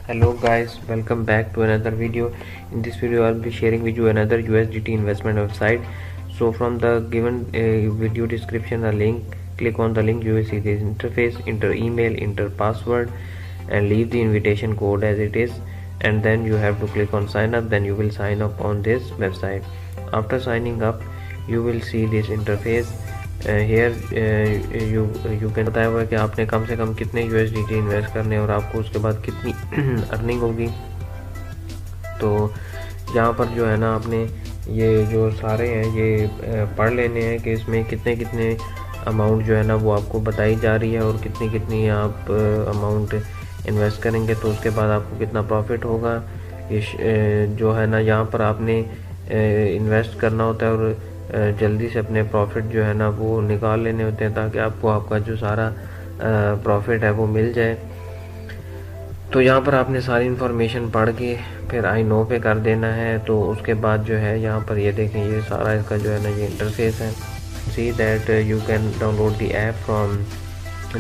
Hello guys, welcome back to another video. In this video I'll be sharing with you another USDT investment website. So from the given video description, a link, click on the link. You will see this interface, enter email, enter password and leave the invitation code as it is, and then you have to click on sign up. Then you will sign up on this website. After signing up you will see this interface. Here you can बताया हुआ है कि आपने कम से कम कितने USDT invest करने और आपको उसके बाद कितनी अर्निंग होगी। तो यहाँ पर जो है ना आपने ये जो सारे हैं ये पढ़ लेने हैं कि इसमें कितने कितने अमाउंट जो है ना वो आपको बताई जा रही है और कितनी कितनी आप अमाउंट इन्वेस्ट करेंगे तो उसके बाद आपको कितना प्रॉफिट होगा। ये जो है ना यहाँ पर आपने इन्वेस्ट करना होता है और जल्दी से अपने प्रॉफिट जो है ना वो निकाल लेने होते हैं ताकि आपको आपका जो सारा प्रॉफिट है वो मिल जाए। तो यहाँ पर आपने सारी इन्फॉर्मेशन पढ़ के फिर आई नो पे कर देना है। तो उसके बाद जो है यहाँ पर ये देखें, ये सारा इसका जो है ना ये इंटरफेस है। See that you can download the app from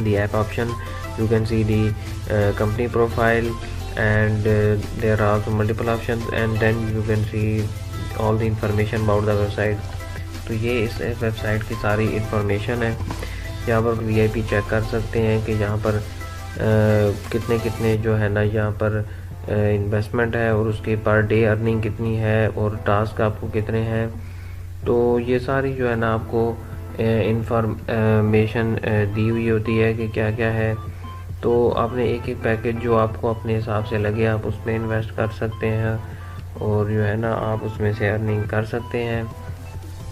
the app option, you can see the company profile and there are also multiple options and then you can see all the information about the website. तो ये इस website की सारी information है। यहाँ पर VIP check कर सकते हैं कि यहाँ पर कितने कितने जो है ना यहाँ पर इन्वेस्टमेंट है और उसकी पर डे अर्निंग कितनी है और टास्क आपको कितने हैं। तो ये सारी जो है ना आपको इन्फॉर्मेशन दी हुई होती है कि क्या क्या है। तो आपने एक एक पैकेज जो आपको अपने हिसाब से लगे आप उसमें इन्वेस्ट कर सकते हैं और जो है ना आप उसमें से अर्निंग कर सकते हैं।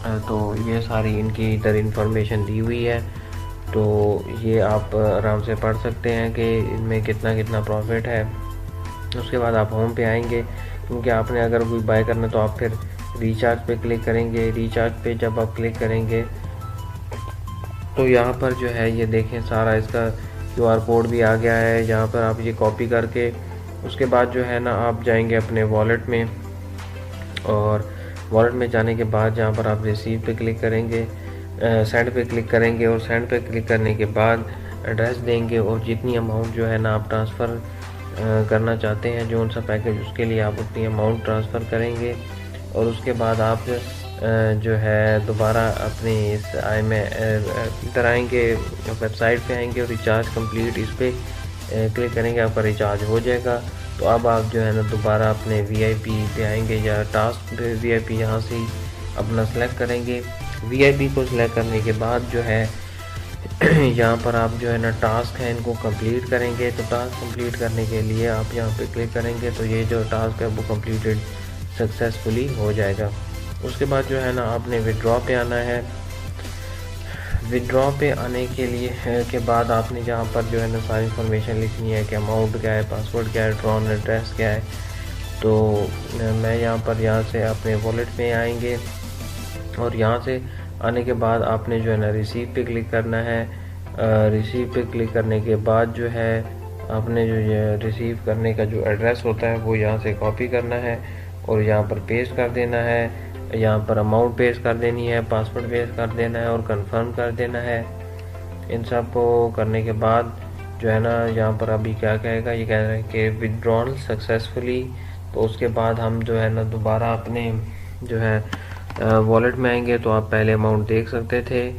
तो ये सारी इनकी इधर इन्फॉर्मेशन दी हुई है। तो ये आप आराम से पढ़ सकते हैं कि इनमें कितना कितना प्रॉफिट है। उसके बाद आप होम पे आएंगे, क्योंकि आपने अगर कोई बाय करना तो आप फिर रिचार्ज पे क्लिक करेंगे। रिचार्ज पे जब आप क्लिक करेंगे तो यहाँ पर जो है ये देखें सारा इसका QR कोड भी आ गया है। यहाँ पर आप ये कॉपी करके उसके बाद जो है ना आप जाएंगे अपने वॉलेट में और वॉलेट में जाने के बाद जहाँ पर आप रिसीव पे क्लिक करेंगे, सेंड पे क्लिक करेंगे और सेंड पे क्लिक करने के बाद एड्रेस देंगे और जितनी अमाउंट जो है ना आप ट्रांसफ़र करना चाहते हैं जो उनसा पैकेज उसके लिए आप उतनी अमाउंट ट्रांसफ़र करेंगे। और उसके बाद आप जो है दोबारा अपने इस इधर आएंगे, वेबसाइट पे आएंगे और रिचार्ज कंप्लीट इस पर क्लिक करेंगे, आपका रिचार्ज हो जाएगा। तो अब आप जो है ना दोबारा अपने VIP पे आएंगे या टास्क VIP यहाँ से अपना सेलेक्ट करेंगे। VIP को सिलेक्ट करने के बाद जो है यहाँ पर आप जो है ना टास्क है इनको कंप्लीट करेंगे। तो टास्क कंप्लीट करने के लिए आप यहाँ पे क्लिक करेंगे तो ये जो टास्क है वो कंप्लीटेड सक्सेसफुली हो जाएगा। उसके बाद जो है ना आपने विड्रॉ पे आना है। विड्रॉ पे आने के लिए के बाद आपने यहाँ पर जो है ना सारी इन्फॉर्मेशन लिखनी है कि अमाउंट क्या है, पासवर्ड क्या है, ट्रॉन एड्रेस क्या है। तो मैं यहाँ से अपने वॉलेट में आएंगे और यहाँ से आने के बाद आपने जो है ना रिसीव पे क्लिक करना है। रिसीव पे क्लिक करने के बाद जो है आपने जो ये रिसीव करने का जो एड्रेस होता है वो यहाँ से कॉपी करना है और यहाँ पर पेस्ट कर देना है। यहाँ पर अमाउंट पेस्ट कर देनी है, पासवर्ड पेस्ट कर देना है और कंफर्म कर देना है। इन सब को करने के बाद जो है ना यहाँ पर अभी क्या कहेगा, ये कह रहे हैं कि विड्रॉल सक्सेसफुली। तो उसके बाद हम जो है ना दोबारा अपने जो है वॉलेट में आएंगे। तो आप पहले अमाउंट देख सकते थे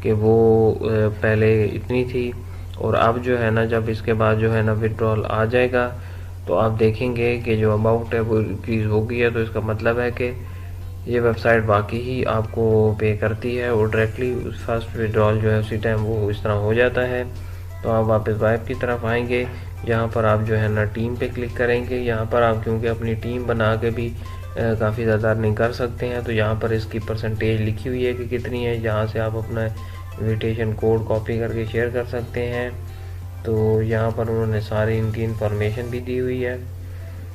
कि वो पहले इतनी थी और अब जो है ना जब इसके बाद जो है ना विड्रॉल आ जाएगा तो आप देखेंगे कि जो अमाउंट है वो इंक्रीज़ हो गई है। तो इसका मतलब है कि ये वेबसाइट वाकई ही आपको पे करती है और डायरेक्टली फर्स्ट विड्रॉल जो है उसी टाइम वो इस तरह हो जाता है। तो आप वापस वेब की तरफ आएंगे, यहाँ पर आप जो है ना टीम पे क्लिक करेंगे। यहाँ पर आप क्योंकि अपनी टीम बना के भी काफ़ी ज़्यादा अर्निंग कर सकते हैं। तो यहाँ पर इसकी परसेंटेज लिखी हुई है कि कितनी है, यहाँ से आप अपना इन्विटेशन कोड कॉपी करके शेयर कर सकते हैं। तो यहाँ पर उन्होंने सारी इनकी इंफॉर्मेशन भी दी हुई है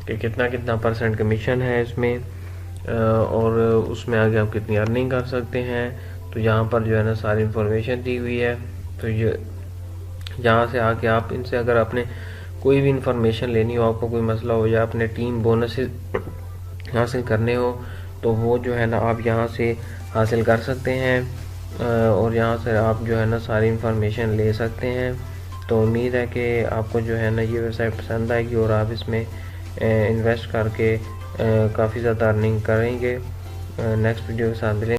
कि कितना कितना परसेंट कमीशन है इसमें और उसमें आगे आप कितनी अर्निंग कर सकते हैं। तो यहाँ पर जो है ना सारी इन्फॉर्मेशन दी हुई है। तो ये यहाँ से आके आप इनसे अगर आपने कोई भी इंफॉर्मेशन लेनी हो, आपको कोई मसला हो या अपने टीम बोनसेस हासिल करने हो तो वो जो है ना आप यहाँ से हासिल कर सकते हैं और यहाँ से आप जो है ना सारी इन्फॉर्मेशन ले सकते हैं। तो उम्मीद है कि आपको जो है ना ये वेबसाइट पसंद आएगी और आप इसमें इन्वेस्ट करके काफ़ी ज़्यादा अर्निंग करेंगे। नेक्स्ट वीडियो के साथ मिलेंगे।